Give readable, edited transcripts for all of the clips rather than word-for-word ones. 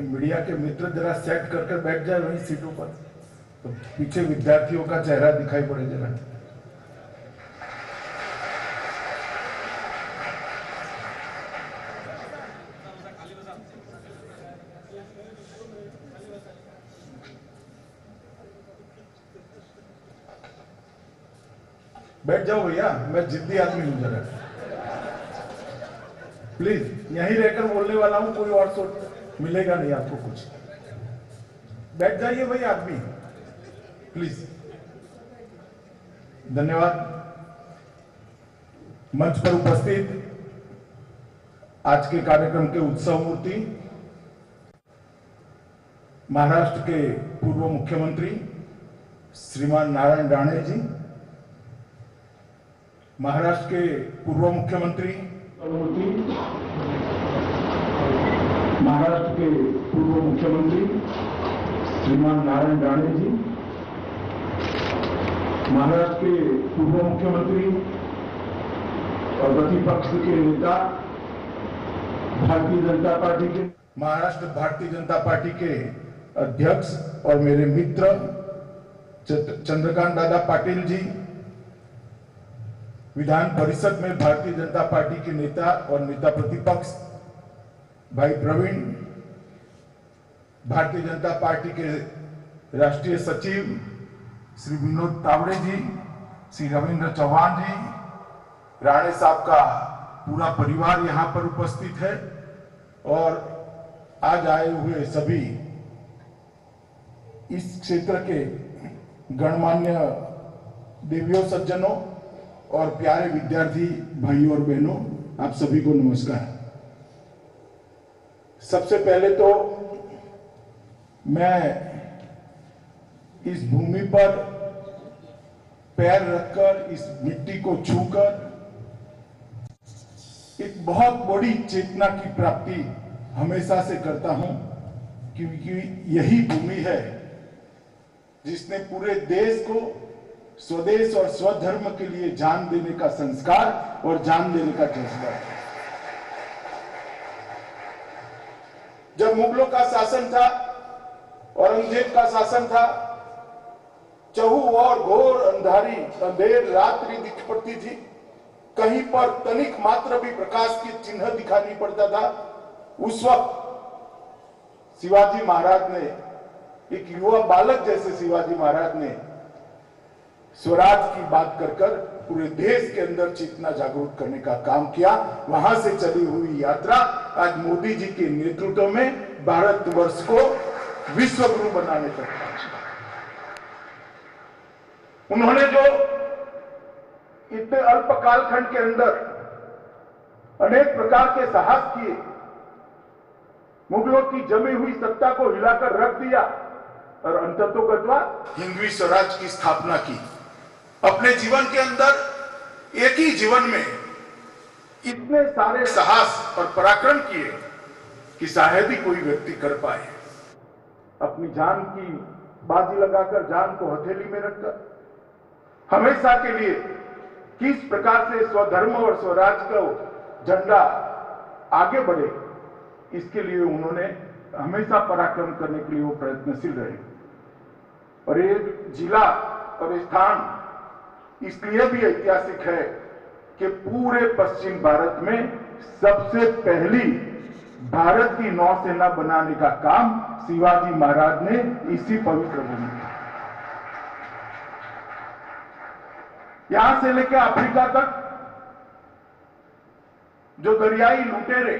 Media के मित्र जरा set करके बैठ जाए वहीं सीटों पर, तो पीछे विद्यार्थियों का चेहरा दिखाई पड़े जरा। बैठ जाओ भैया, मैं जिद्दी आदमी हूं जरा। प्लीज यहीं रहकर बोलने वाला हूं, कोई और सोच मिलेगा नहीं आपको कुछ। बैठ जाइए भाई आदमी, प्लीज। धन्यवाद। मंच पर उपस्थित आज के कार्यक्रम के उत्सव मूर्ति महाराष्ट्र के पूर्व मुख्यमंत्री श्रीमान नारायण राणे जी, महाराष्ट्र के पूर्व मुख्यमंत्री महाराष्ट्र के पूर्व मुख्यमंत्री श्रीमान नारायण राणे जी, महाराष्ट्र के पूर्व मुख्यमंत्री और प्रतिपक्ष के नेता भारतीय जनता पार्टी के महाराष्ट्र भारतीय जनता पार्टी के अध्यक्ष और मेरे मित्र चंद्रकांत दादा पाटिल जी, विधान परिषद में भारतीय जनता पार्टी के नेता और नेता प्रतिपक्ष भाई प्रवीण, भारतीय जनता पार्टी के राष्ट्रीय सचिव श्री विनोद तावड़े जी, श्री रविंद्र चौहान जी, राणे साहब का पूरा परिवार यहाँ पर उपस्थित है, और आज आए हुए सभी इस क्षेत्र के गणमान्य देवियों सज्जनों और प्यारे विद्यार्थी भाइयों और बहनों, आप सभी को नमस्कार। सबसे पहले तो मैं इस भूमि पर पैर रखकर, इस मिट्टी को छूकर एक बहुत बड़ी चेतना की प्राप्ति हमेशा से करता हूं, क्योंकि यही भूमि है जिसने पूरे देश को स्वदेश और स्वधर्म के लिए जान देने का संस्कार और जान देने का जज्बा है। जब मुगलों का शासन था, औरंगजेब का शासन था, चहु और घोर अंधेर रात्रि दिख पड़ती थी, कहीं पर तनिक मात्र भी प्रकाश की चिन्ह दिखाई पड़ता था। उस वक्त शिवाजी महाराज ने, एक युवा बालक जैसे शिवाजी महाराज ने स्वराज की बात कर पूरे देश के अंदर चेतना जागरूक करने का काम किया। वहां से चली हुई यात्रा आज मोदी जी के नेतृत्व में भारतवर्ष को विश्व गुरु बनाने तक पहुंची। उन्होंने जो इतने अल्प कालखंड के अंदर अनेक प्रकार के साहस किए, मुगलों की जमी हुई सत्ता को हिलाकर रख दिया और अंततोगत्वा हिंदवी स्वराज की स्थापना की। अपने जीवन के अंदर, एक ही जीवन में इतने सारे साहस और पराक्रम किए कि शायद ही कोई व्यक्ति कर पाए। अपनी जान की बाजी लगाकर, जान को हथेली में रखकर हमेशा के लिए किस प्रकार से स्वधर्म और स्वराज का झंडा आगे बढ़े, इसके लिए उन्होंने हमेशा पराक्रम करने के लिए वो प्रयत्नशील रहे। और ये जिला और स्थान इसलिए भी ऐतिहासिक है कि पूरे पश्चिम भारत में सबसे पहली भारत की नौसेना बनाने का काम शिवाजी महाराज ने इसी पवित्र भूमि में, यहां से लेकर अफ्रीका तक जो दरियाई लुटेरे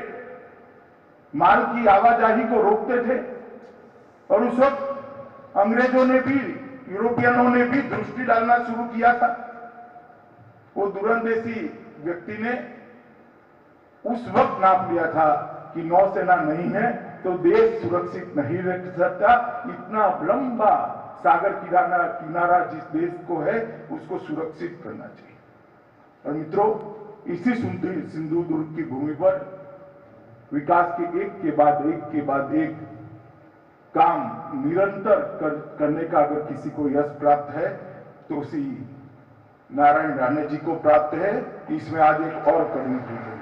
माल की आवाजाही को रोकते थे, और उस वक्त अंग्रेजों ने भी, यूरोपियनों ने भी दृष्टि डालना शुरू किया था। वो दूरंदेशी व्यक्ति ने उस वक्त नाप लिया था कि नौसेना नहीं है तो देश सुरक्षित नहीं रह सकता। इतना लंबा सागर किनारा जिस देश को है उसको सुरक्षित करना चाहिए। और मित्रों, इसी सिंधु दुर्ग की भूमि पर विकास के एक के बाद एक काम निरंतर करने का अगर किसी को यश प्राप्त है तो उसी नारायण राणे जी को प्राप्त है। इसमें आज एक और करनी चाहिए।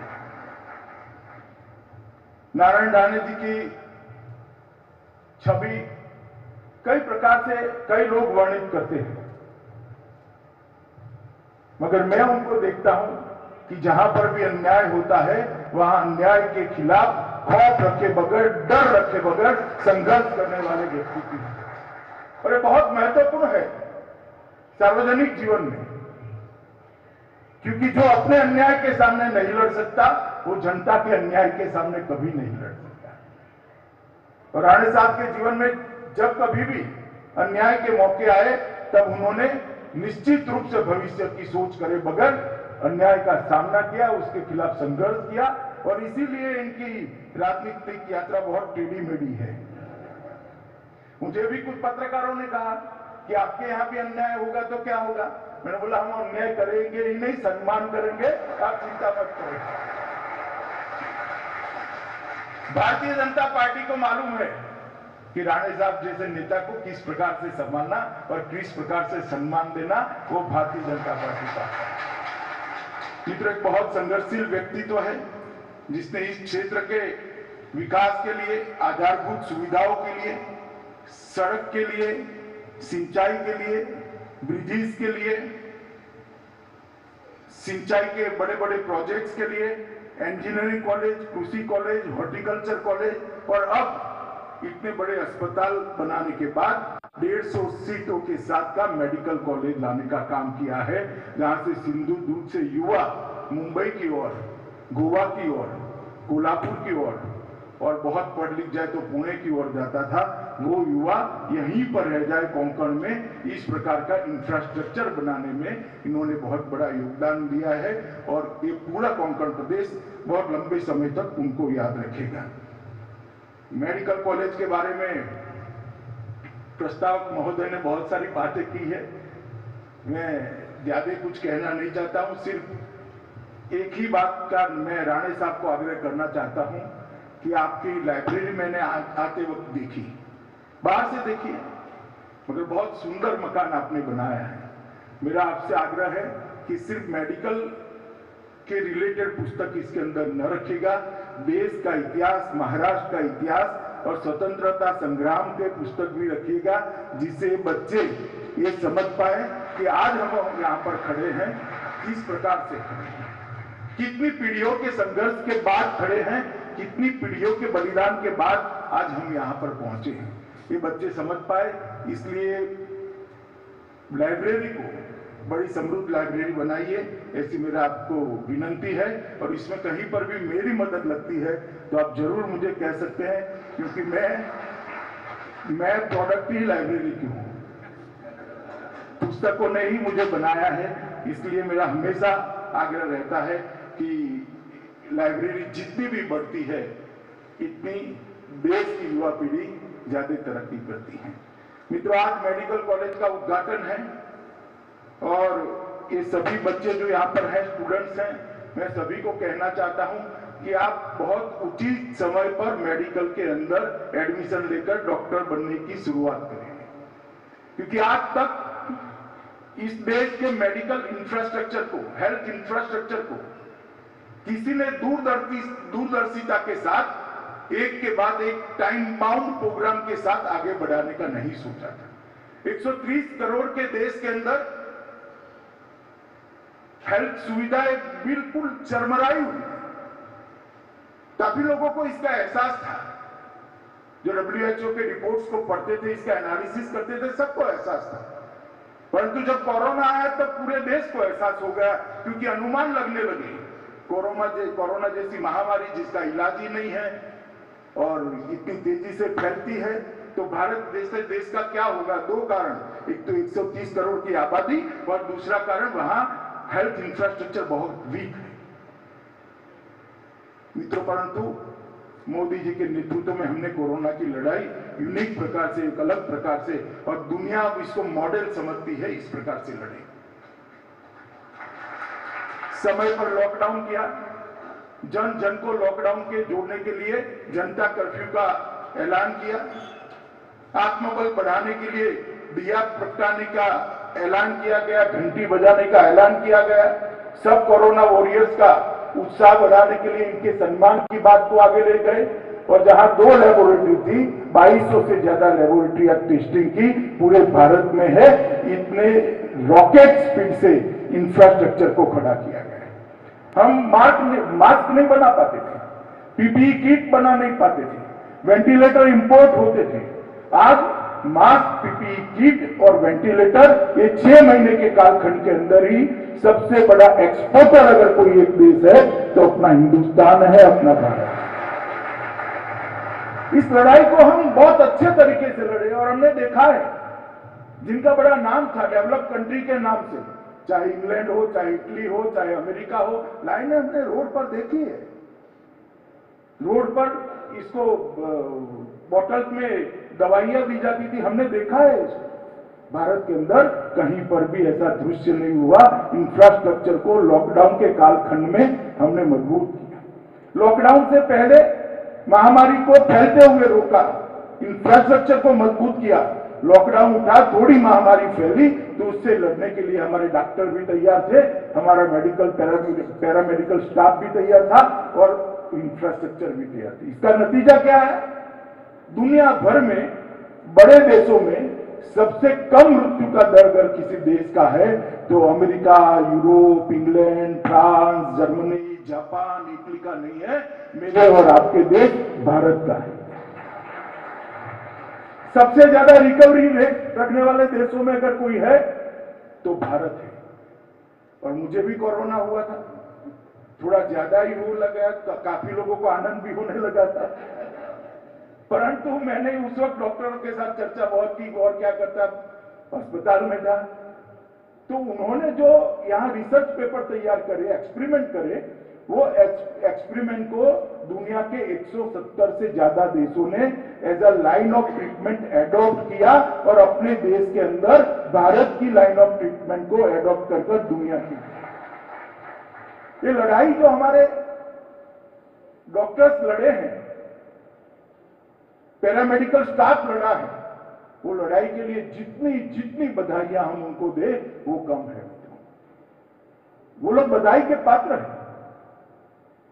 नारायण राणे जी की छवि कई प्रकार से कई लोग वर्णित करते हैं, मगर मैं उनको देखता हूं कि जहां पर भी अन्याय होता है वहां अन्याय के खिलाफ खौफ रखे बगैर, डर रखे बगैर संघर्ष करने वाले व्यक्ति की है। और ये बहुत महत्वपूर्ण है सार्वजनिक जीवन में, क्योंकि जो अपने अन्याय के सामने नहीं लड़ सकता वो जनता के अन्याय के सामने कभी नहीं लड़ सकता। और राणे साहब के जीवन में जब कभी भी अन्याय के मौके आए तब उन्होंने निश्चित रूप से भविष्य की सोच करे बगैर अन्याय का सामना किया, उसके खिलाफ संघर्ष किया, और इसीलिए इनकी राजनीतिक यात्रा बहुत टेढ़ी मेढ़ी है। मुझे भी कुछ पत्रकारों ने कहा कि आपके यहां भी अन्याय होगा तो क्या होगा। मैंने बोला हम अन्याय करेंगे ही नहीं, सम्मान करेंगे, आप चिंता मत करें। भारतीय जनता पार्टी को मालूम है कि राणे साहब जैसे नेता को किस प्रकार से संभालना और किस प्रकार से सम्मान देना, वो भारतीय जनता पार्टी का मित्र एक बहुत संघर्षशील व्यक्तित्व है, जिसने इस क्षेत्र के विकास के लिए, आधारभूत सुविधाओं के लिए, सड़क के लिए, सिंचाई के लिए, ब्रिजेस के लिए, सिंचाई के बड़े बड़े प्रोजेक्ट्स के लिए, इंजीनियरिंग कॉलेज, कृषि कॉलेज, हॉर्टिकल्चर कॉलेज और अब इतने बड़े अस्पताल बनाने के बाद 150 सीटों के साथ का मेडिकल कॉलेज लाने का काम किया है, जहां से सिंधु दूर से युवा मुंबई की ओर, गोवा की ओर, कोल्हापुर की ओर और बहुत पढ़ लिख जाए तो पुणे की ओर जाता था। वो युवा यहीं पर रह जाए कोंकण में, इस प्रकार का इंफ्रास्ट्रक्चर बनाने में इन्होंने बहुत बड़ा योगदान दिया है और ये पूरा कोंकण प्रदेश बहुत लंबे समय तक उनको याद रखेगा। मेडिकल कॉलेज के बारे में प्रस्तावक महोदय ने बहुत सारी बातें की है, मैं ज्यादा कुछ कहना नहीं चाहता हूं, सिर्फ एक ही बात का मैं राणे साहब को आग्रह करना चाहता हूं कि आपकी लाइब्रेरी मैंने आते वक्त देखी, बाहर से देखी, मगर बहुत सुंदर मकान आपने बनाया है। मेरा आपसे आग्रह है कि सिर्फ मेडिकल के रिलेटेड पुस्तक इसके अंदर न रखिएगा, देश का इतिहास, महाराष्ट्र का इतिहास और स्वतंत्रता संग्राम के पुस्तक भी रखिएगा, जिससे बच्चे ये समझ पाए कि आज हम यहाँ पर खड़े हैं किस प्रकार से खड़े हैं, कितनी पीढ़ियों के संघर्ष के बाद खड़े हैं, कितनी पीढ़ियों के बलिदान के बाद आज हम यहाँ पर पहुंचे हैं, ये बच्चे समझ पाए। इसलिए लाइब्रेरी को बड़ी समृद्ध लाइब्रेरी बनाइए, ऐसी मेरा आपको विनंती है। और इसमें कहीं पर भी मेरी मदद लगती है तो आप जरूर मुझे कह सकते हैं, क्योंकि मैं प्रोडक्ट ही लाइब्रेरी की हूं, पुस्तकों ने ही मुझे बनाया है। इसलिए मेरा हमेशा आग्रह रहता है कि लाइब्रेरी जितनी भी बढ़ती है इतनी देश की युवा पीढ़ी ज्यादा तरक्की करती है। मित्रों, आज मेडिकल कॉलेज का उद्घाटन है और ये सभी बच्चे जो यहाँ पर हैं, स्टूडेंट्स हैं, मैं सभी को कहना चाहता हूं कि आप बहुत उचित समय पर मेडिकल के अंदर एडमिशन लेकर डॉक्टर बनने की शुरुआत करें, क्योंकि आज तक इस देश के मेडिकल इंफ्रास्ट्रक्चर को, हेल्थ इंफ्रास्ट्रक्चर को किसी ने दूरदर्शिता के साथ एक के बाद एक टाइम बाउंड प्रोग्राम के साथ आगे बढ़ाने का नहीं सोचा था। 130 करोड़ के देश के अंदर हेल्थ सुविधाएं बिल्कुल चरमराई हुई, काफी लोगों को इसका एहसास था, जो WHO के रिपोर्ट्स को पढ़ते थे, इसका एनालिसिस करते थे, सबको एहसास था। परंतु जब कोरोना आया तब पूरे देश को एहसास हो गया, क्योंकि अनुमान लगने लगे कोरोना जैसी महामारी जिसका इलाज ही नहीं है और इतनी तेजी से फैलती है, तो भारत जैसे देश का क्या होगा। दो कारण, एक तो 130 करोड़ की आबादी और दूसरा कारण वहां हेल्थ इंफ्रास्ट्रक्चर बहुत वीक है। मित्रों, परंतु मोदी जी के नेतृत्व में हमने कोरोना की लड़ाई यूनिक प्रकार से, एक अलग प्रकार से, और दुनिया अब इसको मॉडल समझती है, इस प्रकार से लड़े। समय पर लॉकडाउन किया, जन जन को लॉकडाउन के जोड़ने के लिए जनता कर्फ्यू का ऐलान किया, आत्मबल बढ़ाने के लिए दिया प्रगटाने का ऐलान किया गया, घंटी बजाने का ऐलान किया गया, सब कोरोना वॉरियर्स का उत्साह बढ़ाने के लिए इनके सम्मान की बात को आगे ले गए और जहां 2 लेबोरेटरी थी, 2200 से ज्यादा लेबोरेटरी अब टेस्टिंग की पूरे भारत में है। इतने रॉकेट स्पीड से इंफ्रास्ट्रक्चर को खड़ा किया गया है। हम मास्क नहीं बना पाते थे, पीपीई किट बना नहीं पाते थे, वेंटिलेटर इंपोर्ट होते थे। आज मास्क, पीपीई किट और वेंटिलेटर, ये 6 महीने के कालखंड के अंदर ही सबसे बड़ा एक्सपोर्टर अगर कोई एक देश है तो अपना हिंदुस्तान है, अपना भारत। इस लड़ाई को हम बहुत अच्छे तरीके से लड़े और हमने देखा है जिनका बड़ा नाम था डेवलप कंट्री के नाम से, चाहे इंग्लैंड हो, चाहे इटली हो, चाहे अमेरिका हो, लाइनें हमने रोड पर देखी है। रोड पर इसको बॉटल में दवाइयां दी जाती थी, हमने देखा है इसको। भारत के अंदर कहीं पर भी ऐसा दृश्य नहीं हुआ। इंफ्रास्ट्रक्चर को लॉकडाउन के कालखंड में हमने मजबूत किया। लॉकडाउन से पहले महामारी को फैलते हुए रोका, इंफ्रास्ट्रक्चर को मजबूत किया। लॉकडाउन उठा, थोड़ी महामारी फैली तो उससे लड़ने के लिए हमारे डॉक्टर भी तैयार थे, हमारा मेडिकल पैरामेडिकल स्टाफ भी तैयार था और इंफ्रास्ट्रक्चर भी तैयार थी। इसका नतीजा क्या है? दुनिया भर में बड़े देशों में सबसे कम मृत्यु का दर अगर किसी देश का है तो America, Europe, England, France, Germany, Japan, Italy का नहीं है, मेरे और आपके देश भारत का है। सबसे ज्यादा रिकवरी रेट रखने वाले देशों में अगर कोई है तो भारत है। और मुझे भी कोरोना हुआ था, थोड़ा ज्यादा ही हो लगा, काफी लोगों को आनंद भी होने लगा था, परंतु मैंने उस वक्त डॉक्टरों के साथ चर्चा बहुत की और क्या करता, अस्पताल में था तो उन्होंने जो यहाँ रिसर्च पेपर तैयार करे, एक्सपेरिमेंट करे, वो एक्सपेरिमेंट को दुनिया के 170 से ज्यादा देशों ने as a line of treatment adopt किया और अपने देश के अंदर भारत की लाइन ऑफ ट्रीटमेंट को एडॉप्ट कर दुनिया की। ये लड़ाई जो हमारे डॉक्टर्स लड़े हैं, पैरामेडिकल स्टाफ लड़ा है, वो लड़ाई के लिए जितनी बधाइयां हम उनको दे वो कम है। वो लोग बधाई के पात्र हैं।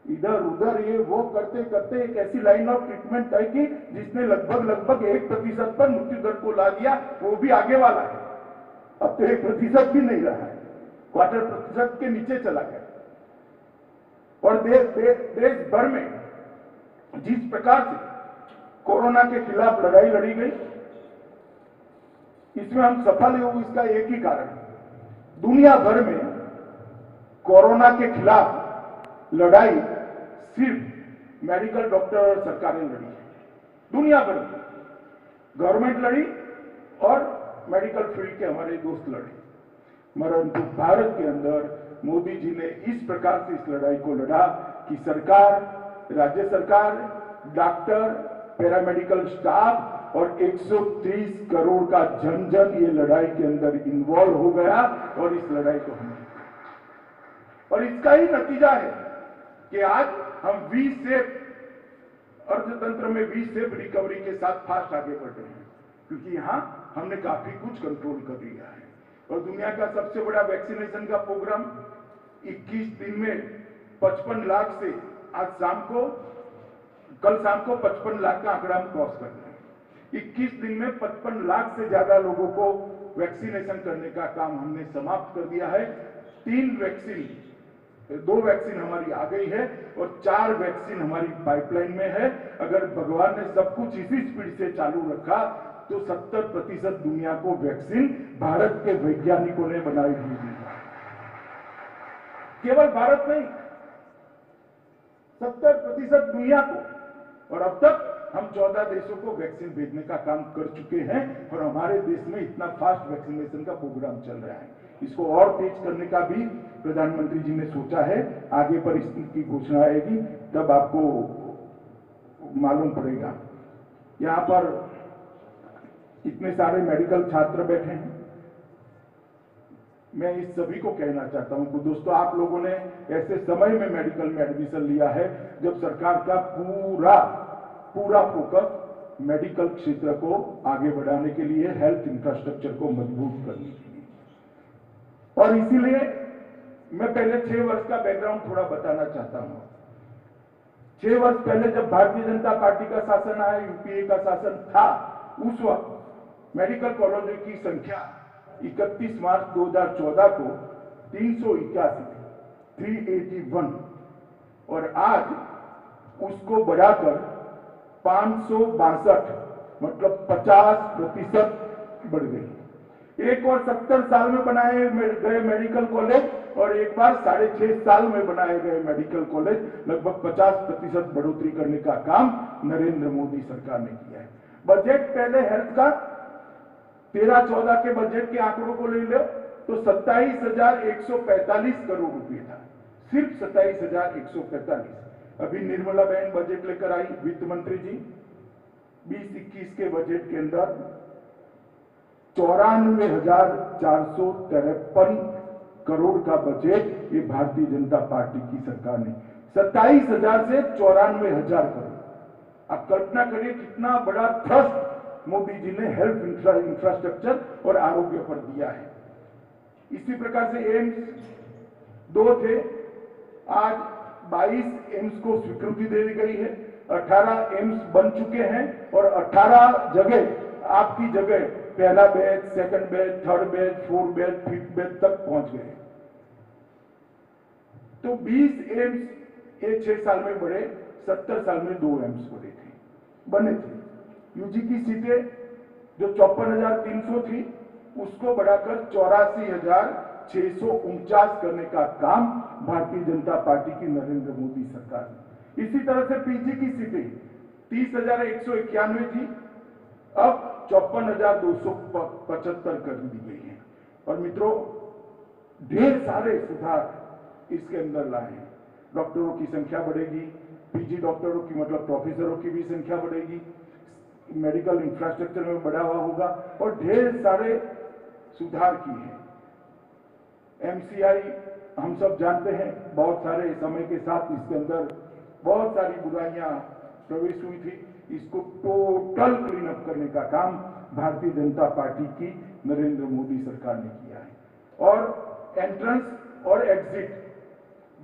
इधर उधर ये वो करते करते एक ऐसी लाइन ऑफ ट्रीटमेंट तय की जिसने लगभग 1% पर मृत्यु दर को ला दिया, वो भी आगे वाला है। अब तो 1% भी नहीं रहा है, 0.25% के नीचे चला गया। और देश भर में जिस प्रकार से कोरोना के खिलाफ लड़ाई लड़ी गई, इसमें हम सफल हुए, इसका एक ही कारण है, दुनिया भर में कोरोना के खिलाफ लड़ाई सिर्फ मेडिकल डॉक्टर और सरकारें लड़ी है। दुनिया भर में गवर्नमेंट लड़ी और मेडिकल फील्ड के हमारे दोस्त लड़े, परंतु भारत के अंदर मोदी जी ने इस प्रकार से इस लड़ाई को लड़ा कि सरकार, राज्य सरकार, डॉक्टर, पैरामेडिकल स्टाफ और 130 करोड़ का जन ये लड़ाई के अंदर इन्वॉल्व हो गया और इस लड़ाई को हमने, और इसका ही नतीजा है कि आज हम वी सेफ अर्थतंत्र में वी सेफ रिकवरी के साथ फास्ट आगे बढ़ रहे हैं, क्योंकि यहां हमने काफी कुछ कंट्रोल कर लिया है। और दुनिया का सबसे बड़ा वैक्सीनेशन का प्रोग्राम 21 दिन में 55 लाख से कल शाम को 55 लाख का आंकड़ा हम क्रॉस कर रहे हैं। 21 दिन में 55 लाख से ज्यादा लोगों को वैक्सीनेशन करने का काम हमने समाप्त कर दिया है। 2 वैक्सीन हमारी आ गई है और 4 वैक्सीन हमारी पाइपलाइन में है। अगर भगवान ने सब कुछ इसी स्पीड से चालू रखा तो 70% दुनिया को वैक्सीन भारत के वैज्ञानिकों ने बनाई हुई है। केवल भारत नहीं, 70% दुनिया को, और अब तक हम 14 देशों को वैक्सीन भेजने का काम कर चुके हैं और हमारे देश में इतना फास्ट वैक्सीनेशन का प्रोग्राम चल रहा है। इसको और तेज करने का भी प्रधानमंत्री जी ने सोचा है। आगे पर इसकी घोषणा आएगी तब आपको मालूम पड़ेगा। यहां पर इतने सारे मेडिकल छात्र बैठे हैं, मैं इस सभी को कहना चाहता हूं कि दोस्तों, आप लोगों ने ऐसे समय में मेडिकल में एडमिशन लिया है जब सरकार का पूरा फोकस मेडिकल क्षेत्र को आगे बढ़ाने के लिए, हेल्थ इंफ्रास्ट्रक्चर को मजबूत करने के लिए। और इसीलिए मैं पहले 6 वर्ष का बैकग्राउंड थोड़ा बताना चाहता हूं। 6 वर्ष पहले जब भारतीय जनता पार्टी का शासन आया, यूपीए का शासन था, उस वक्त मेडिकल कॉलेजों की संख्या 31 मार्च 2014 को 381 थी, 381, और आज उसको बढ़ाकर 562, मतलब 50% बढ़ गई। एक और 70 साल में बनाए गए मेडिकल कॉलेज और एक बार 6.5 साल में बनाए गए मेडिकल कॉलेज, लगभग 50% बढ़ोतरी करने का काम नरेंद्र मोदी सरकार ने किया है। बजट पहले हेल्थ का 13-14 के बजट के आंकड़ों को ले लो तो 27,145 करोड़ रुपए था, सिर्फ 27,145। अभी निर्मला बहन बजट लेकर आई, वित्त मंत्री जी, 20-21 के बजट के अंदर 94,453 करोड़ का बजट ये भारतीय जनता पार्टी की सरकार ने, 27,000 से 94,000 करोड़। आप कल्पना करिए कितना बड़ा थ्रस्ट मोदी जी ने हेल्थ इंफ्रास्ट्रक्चर और आरोग्य पर दिया है। इसी प्रकार से एम्स 2 थे, आज 22 एम्स को स्वीकृति दे दी गई है, 18 एम्स बन चुके हैं और 18 जगह आपकी जगह पहला batch, second batch, third batch, fourth batch, fifth batch तक पहुंच गए। तो 20 एम्स ये 6 साल में बढ़े, 70 साल में 2 एम्स बने थे। यूजी की सीटें जो 54,300 थी उसको बढ़ाकर 84,649 करने का काम भारतीय जनता पार्टी की नरेंद्र मोदी सरकार ने। इसी तरह से पीजी की सीटें 30,191 थी, अब 54,275 कर दी गई है। और मित्रों, ढेर सारे सुधार इसके अंदर लाए हैं। डॉक्टरों की संख्या बढ़ेगी, पीजी डॉक्टरों की मतलब प्रोफेसरों की भी संख्या बढ़ेगी, मेडिकल इंफ्रास्ट्रक्चर में बढ़ावा होगा और ढेर सारे सुधार किए हैं। एमसीआई हम सब जानते हैं, बहुत सारे समय के साथ इसके अंदर बहुत सारी बुराइयां प्रवेश हुई थी। इसको टोटल क्लीन अप करने का काम भारतीय जनता पार्टी की नरेंद्र मोदी सरकार ने किया है। और एंट्रेंस और एग्जिट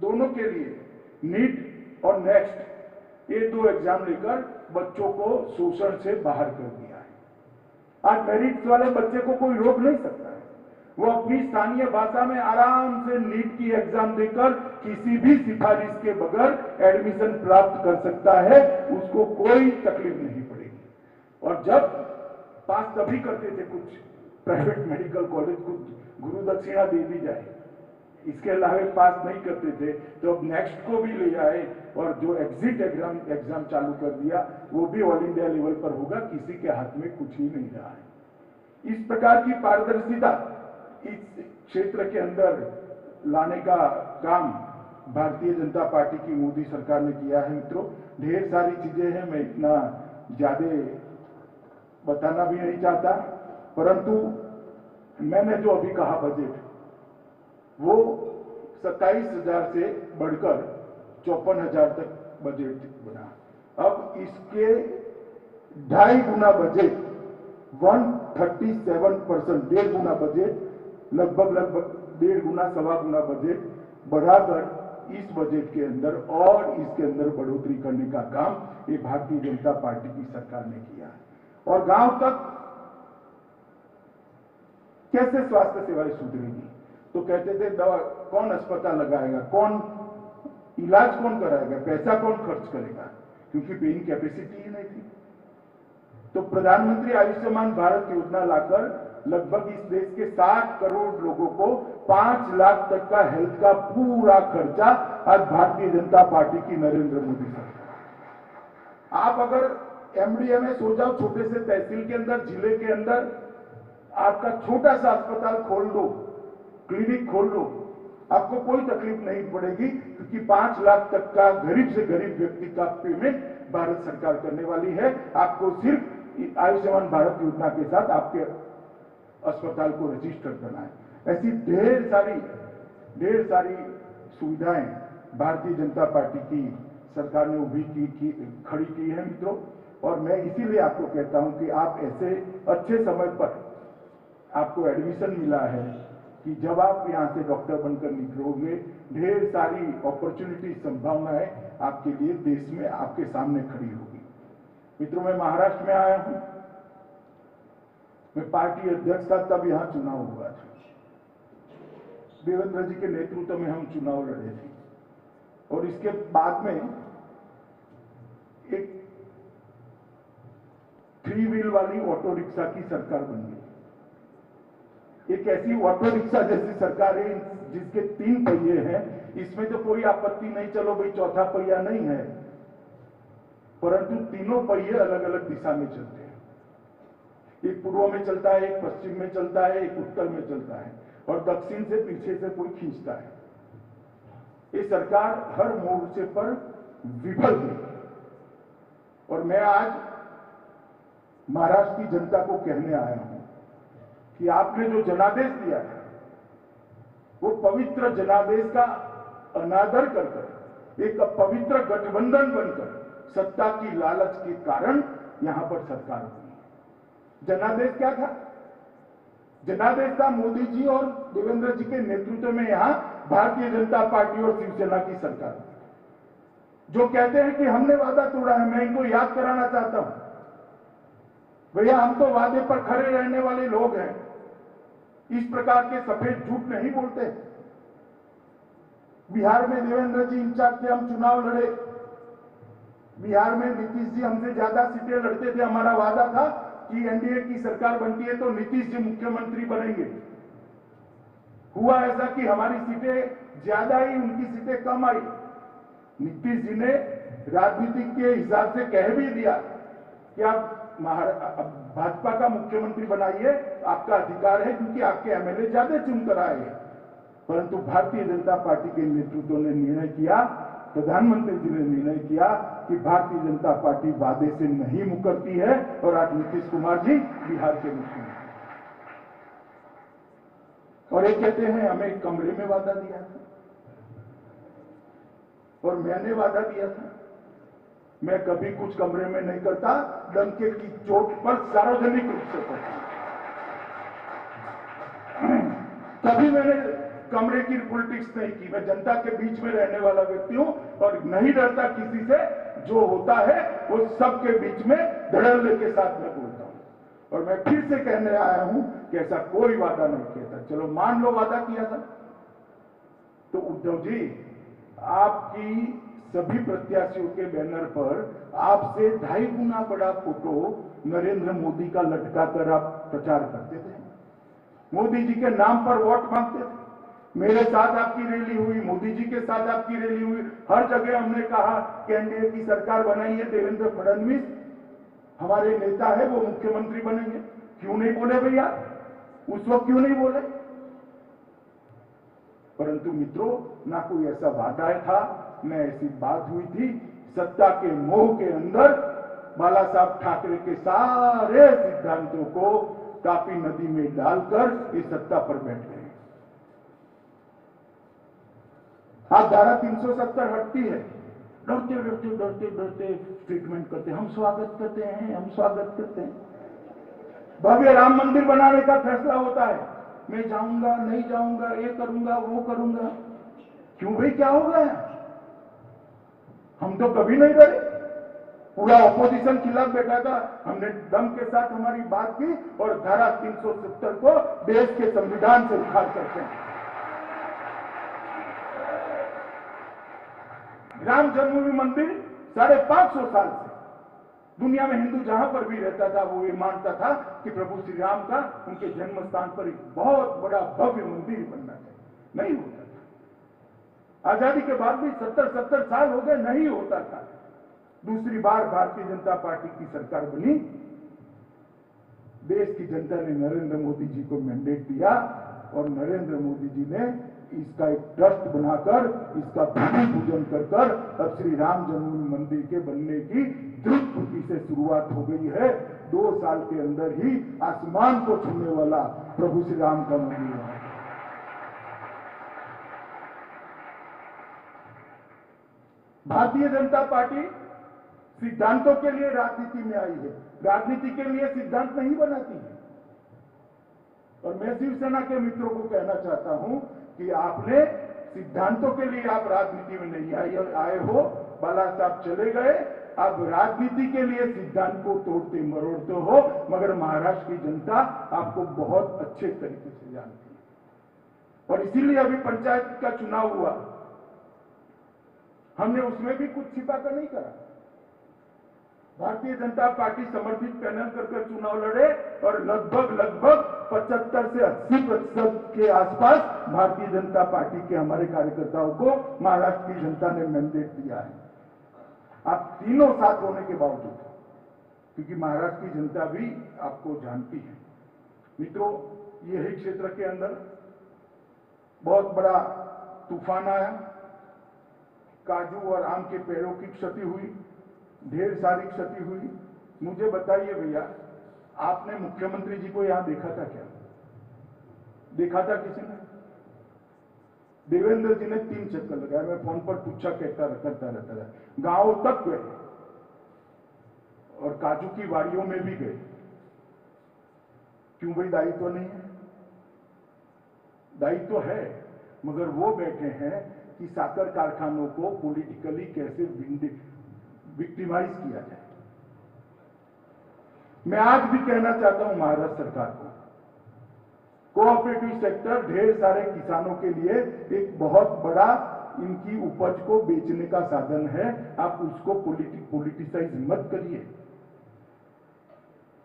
दोनों के लिए नीट और नेक्स्ट ये 2 एग्जाम लेकर बच्चों को शोषण से बाहर कर दिया है। आज मेरिट वाले बच्चे को कोई रोक नहीं सकता है, वो अपनी स्थानीय भाषा में आराम से नीट की एग्जाम देकर किसी भी सिफारिश के बगैर एडमिशन प्राप्त कर सकता है, उसको कोई तकलीफ नहीं पड़ेगी। और जब पास तभी करते थे कुछ प्राइवेट मेडिकल कॉलेज को गुरु दक्षिणा दे दी जाए, इसके अलावा पास नहीं करते थे, तो अब नेक्स्ट को भी ले आए और जो एग्जिट एग्जाम चालू कर दिया वो भी ऑल इंडिया लेवल पर होगा, किसी के हाथ में कुछ ही नहीं रहा है। इस प्रकार की पारदर्शिता इस क्षेत्र के अंदर लाने का काम भारतीय जनता पार्टी की मोदी सरकार ने किया है। मित्रों, ढेर सारी चीजें हैं, मैं इतना ज्यादा बताना भी नहीं चाहता, परंतु मैंने जो अभी कहा बजट वो 27,000 से बढ़कर 54,000 तक बजट बना। अब इसके 2.5 गुना बजट 137%, 1.5 गुना बजट, लगभग 1.5 गुना, 1.25 गुना बजट बढ़ाकर इस बजट के अंदर और इसके अंदर बढ़ोतरी करने का काम ये भारतीय जनता पार्टी की सरकार ने किया है। और गांव तक कैसे स्वास्थ्य सेवाएं सुधरेगी, तो कहते थे दवा कौन अस्पताल लगाएगा, कौन इलाज कौन कराएगा, पैसा कौन खर्च करेगा, क्योंकि पेइंग कैपेसिटी ही नहीं थी। तो प्रधानमंत्री आयुष्मान भारत योजना लाकर लगभग इस देश के 60 करोड़ लोगों को 5 लाख तक का हेल्थ का पूरा खर्चा आज भारतीय जनता पार्टी की नरेंद्र मोदी सरकार। आप अगर एमडीएमएस हो जाओ, छोटे से तहसील के अंदर, जिले के अंदर आपका छोटा सा अस्पताल खोल दो, क्लिनिक खोल लो, आपको कोई तकलीफ नहीं पड़ेगी, क्योंकि 5 लाख तक का गरीब से गरीब व्यक्ति का पेमेंट भारत सरकार करने वाली है। आपको सिर्फ आयुष्मान भारत योजना के साथ आपके अस्पताल को रजिस्टर करना है। ऐसी ढेर सारी सुविधाएं भारतीय जनता पार्टी की सरकार ने उभी खड़ी की है मित्रों। और मैं इसीलिए आपको कहता हूं कि आप ऐसे अच्छे समय पर आपको एडमिशन मिला है, कि जब आप यहां से डॉक्टर बनकर निकलोगे, ढेर सारी अपॉर्चुनिटी, संभावनाएं आपके लिए देश में आपके सामने खड़ी होगी। मित्रों, मैं महाराष्ट्र में आया हूं। मैं पार्टी अध्यक्ष था तब यहां चुनाव हुआ था। देवेंद्र जी के नेतृत्व में हम चुनाव लड़े थे और इसके बाद में एक 3 व्हील वाली ऑटो रिक्शा की सरकार बन गई। एक ऐसी ऑटो रिक्शा जैसी सरकार है जिसके 3 पहिए हैं। इसमें तो कोई आपत्ति नहीं, चलो भाई चौथा पहिया नहीं है, परंतु तीनों पहिए अलग अलग दिशा में चलते हैं। एक पूर्व में चलता है, एक पश्चिम में चलता है, एक उत्तर में चलता है और दक्षिण से पीछे से कोई खींचता है। ये सरकार हर मोर्चे पर विफल गई और मैं आज महाराष्ट्र की जनता को कहने आया हूं कि आपने जो जनादेश दिया है वो पवित्र जनादेश का अनादर कर एक पवित्र गठबंधन बनकर सत्ता की लालच के कारण यहां पर सरकार बनी। जनादेश क्या था? जनादेश था मोदी जी और देवेंद्र जी के नेतृत्व में यहां भारतीय जनता पार्टी और शिवसेना की सरकार, जो कहते हैं कि हमने वादा तोड़ा है। मैं इनको याद कराना चाहता हूं, भैया हम तो वादे पर खड़े रहने वाले लोग हैं। इस प्रकार के सफेद झूठ नहीं बोलते। बिहार में देवेंद्र जी इंचार्ज थे, हम चुनाव लड़े। बिहार में नीतीश जी हमसे ज्यादा सीटें लड़ते थे। हमारा वादा था कि एनडीए की सरकार बनती है तो नीतीश जी मुख्यमंत्री बनेंगे। हुआ ऐसा कि हमारी सीटें ज्यादा ही, उनकी सीटें कम आई। नीतीश जी ने राजनीति के हिसाब से कह भी दिया कि आप भाजपा का मुख्यमंत्री बनाइए, आपका अधिकार है क्योंकि आपके एमएलए ज्यादा चुनकर आए। परंतु भारतीय जनता पार्टी के नेतृत्व ने निर्णय किया, प्रधानमंत्री जी ने निर्णय किया कि भारतीय जनता पार्टी वादे से नहीं मुकरती है और आज नीतीश कुमार जी बिहार के मुख्यमंत्री। और ये कहते हैं हमें एक कमरे में वादा दिया था और मैंने वादा दिया था। मैं कभी कुछ कमरे में नहीं करता, डंके की चोट पर सार्वजनिक रूप से करता। कभी मैंने कमरे की पॉलिटिक्स नहीं की। मैं जनता के बीच में रहने वाला व्यक्ति हूं और नहीं डरता किसी से। जो होता है वो सबके बीच में धड़ल्ले के साथ मैं बोलता हूं। और मैं फिर से कहने आया हूं कि ऐसा कोई वादा नहीं किया था। चलो मान लो वादा किया था, तो उद्धव जी आपकी सभी प्रत्याशियों के बैनर पर आपसे 2.5 गुना बड़ा फोटो नरेंद्र मोदी का लटका कर आप प्रचार करते थे। मोदी जी के नाम पर वोट मांगते थे। मेरे साथ आपकी रैली हुई, मोदी जी के साथ आपकी रैली हुई। हर जगह हमने कहा कि एनडीए की सरकार बनाइए, देवेंद्र फडणवीस हमारे नेता है, वो मुख्यमंत्री बनेंगे। क्यों नहीं बोले भैया? उस वक्त क्यों नहीं बोले? परंतु मित्रों, ना कोई ऐसा वादा था, न ऐसी बात हुई थी। सत्ता के मोह के अंदर बाला साहब ठाकरे के सारे सिद्धांतों को तापी नदी में डालकर इस सत्ता पर बैठ गए। आज धारा 370 हटती है, डरते डरते डरते डरते ट्रीटमेंट करते। हम स्वागत करते हैं, हम स्वागत करते हैं। भव्य राम मंदिर बनाने का फैसला होता है, मैं जाऊंगा नहीं जाऊंगा, ये करूंगा वो करूंगा। क्यों भाई, क्या हो गया? हम तो कभी नहीं डरे। पूरा ऑपोजिशन खिलाफ बैठा था, हमने दम के साथ हमारी बात की और धारा 370 को देश के संविधान से उखाड़ करते हैं। राम जन्मभूमि मंदिर 550 साल से दुनिया में हिंदू जहां पर भी रहता था वो ये मानता था कि प्रभु श्री राम का उनके जन्म स्थान पर एक बहुत बड़ा भव्य मंदिर बनना चाहिए। नहीं होता था। आजादी के बाद भी 70 साल हो गए, नहीं होता था। दूसरी बार भारतीय जनता पार्टी की सरकार बनी। देश की जनता ने नरेंद्र मोदी जी को मैंडेट दिया और नरेंद्र मोदी जी ने इसका एक ट्रस्ट बनाकर इसका भूमि पूजन कर अब श्री राम जन्मभूमि मंदिर के बनने की द्रुत गति से शुरुआत हो गई है। 2 साल के अंदर ही आसमान को छूने वाला प्रभु श्री राम का मंदिर है। भारतीय जनता पार्टी सिद्धांतों के लिए राजनीति में आई है, राजनीति के लिए सिद्धांत नहीं बनाती है। और मैं शिवसेना के मित्रों को कहना चाहता हूं कि आपने सिद्धांतों के लिए आप राजनीति में नहीं आए हो, बाला साहब चले गए, आप राजनीति के लिए सिद्धांत को तोड़ते मरोड़ते हो, मगर महाराष्ट्र की जनता आपको बहुत अच्छे तरीके से जानती है। और इसीलिए अभी पंचायत का चुनाव हुआ, हमने उसमें भी कुछ छिपा कर नहीं करा। भारतीय जनता पार्टी समर्थित पैनल कर चुनाव लड़े और लगभग 75 से 80% के आसपास भारतीय जनता पार्टी के हमारे कार्यकर्ताओं को महाराष्ट्र की जनता ने मैंडेट दिया है। आप तीनों साथ होने के बावजूद, क्योंकि महाराष्ट्र की जनता भी आपको जानती है। मित्रों, यही क्षेत्र के अंदर बहुत बड़ा तूफान आया, काजू और आम के पेड़ों की क्षति हुई, ढेर सारी क्षति हुई। मुझे बताइए भैया, आपने मुख्यमंत्री जी को यहां देखा था क्या? देखा था किसी ने? देवेंद्र जी ने 3 चक्कर लगाए, मैं फोन पर पूछा करता रहता था, गांव तक गए और काजू की वाड़ियों में भी गए। क्यों भाई? दायित्व नहीं है? दायित्व है, मगर वो बैठे हैं कि साकर कारखानों को पॉलिटिकली कैसे विक्टिमाइज किया जाए। मैं आज भी कहना चाहता हूं महाराष्ट्र सरकार को, कोऑपरेटिव सेक्टर ढेर सारे किसानों के लिए एक बहुत बड़ा इनकी उपज को बेचने का साधन है। आप उसको पॉलिटिसाइज मत करिए।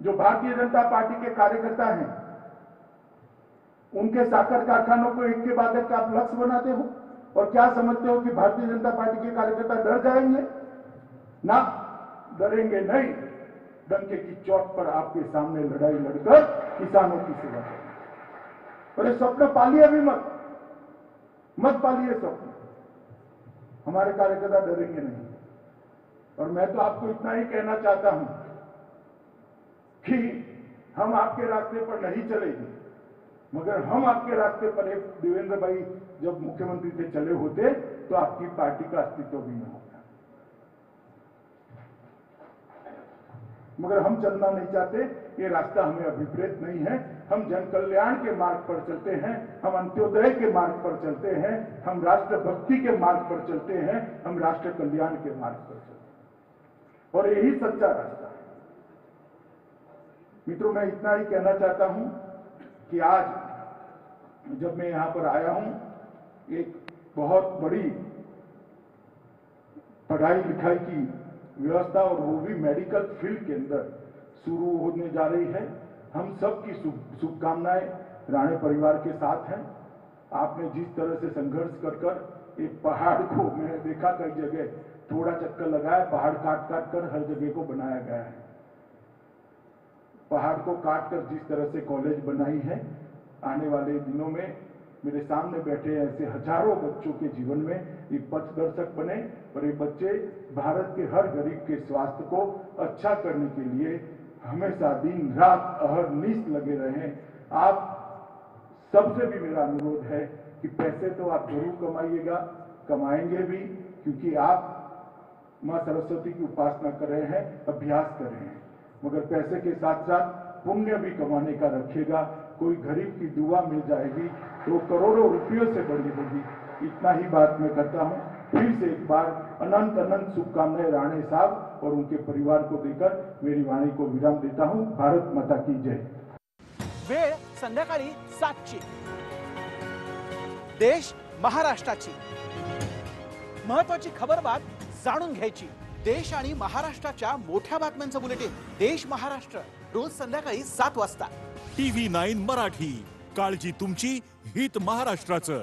जो भारतीय जनता पार्टी के कार्यकर्ता हैं, उनके साकर कारखानों को एक के बाद एक आप लक्ष्य बनाते हो और क्या समझते हो कि भारतीय जनता पार्टी के कार्यकर्ता डर जाएंगे? ना, डरेंगे नहीं। डंके की चोट पर आपके सामने लड़ाई लड़कर किसानों की सेवा करेंगे। और ये स्वप्न पालिए भी मत पालिए स्वप्न। हमारे कार्यकर्ता डरेंगे नहीं। और मैं तो आपको इतना ही कहना चाहता हूं कि हम आपके रास्ते पर नहीं चलेंगे, मगर हम आपके रास्ते पर, देवेंद्र भाई जब मुख्यमंत्री थे चले होते तो आपकी पार्टी का अस्तित्व भी न होता। मगर हम चलना नहीं चाहते, ये रास्ता हमें अभिप्रेत नहीं है। हम जन कल्याण के मार्ग पर चलते हैं, हम अंत्योदय के मार्ग पर चलते हैं, हम राष्ट्रभक्ति के मार्ग पर चलते हैं, हम राष्ट्र कल्याण के मार्ग पर चलते हैं, और यही सच्चा रास्ता है। मित्रों, मैं इतना ही कहना चाहता हूं कि आज जब मैं यहां पर आया हूं, एक बहुत बड़ी पढ़ाई लिखाई की व्यवस्था, और वो भी मेडिकल फील्ड के अंदर शुरू होने जा रही है। हम सबकी शुभकामनाएं राणे परिवार के साथ हैं। आपने जिस तरह से संघर्ष कर एक पहाड़ को, मैंने देखा कई जगह थोड़ा चक्कर लगाया, पहाड़ काट कर हर जगह को बनाया गया है। पहाड़ को काट कर जिस तरह से कॉलेज बनाई है, आने वाले दिनों में मेरे सामने बैठे ऐसे हजारों बच्चों के जीवन में एक पथदर्शक बने, और ये बच्चे भारत के हर गरीब के स्वास्थ्य को अच्छा करने के लिए हमेशा दिन रात अहरनिश लगे रहें। आप सबसे भी मेरा अनुरोध है कि पैसे तो आप जरूर कमाइएगा, कमाएंगे भी, क्योंकि आप मां सरस्वती की उपासना कर रहे हैं, अभ्यास कर रहे हैं, मगर पैसे के साथ साथ पुण्य भी कमाने का रखिएगा। कोई गरीब की दुआ मिल जाएगी तो करोड़ों रुपयों से बड़ी होगी। इतना ही बात मैं करता हूं। फिर से एक बार अनंत शुभकामनाएं राणे साहब और उनके परिवार को देकर मेरी वाणी को विराम देता हूं। भारत माता की जय। वेळ संध्याकाळी 7ची। देश महाराष्ट्राची महत्वाची खबरबात जाणून घ्यायची। देश आणि महाराष्ट्राच्या मोठ्या बातम्यांचं बुलेटिन देश महाराष्ट्र रोज संध्याकाळी 7 वाजता। TV9 मराठी, काळजी तुमची, हित महाराष्ट्राचं।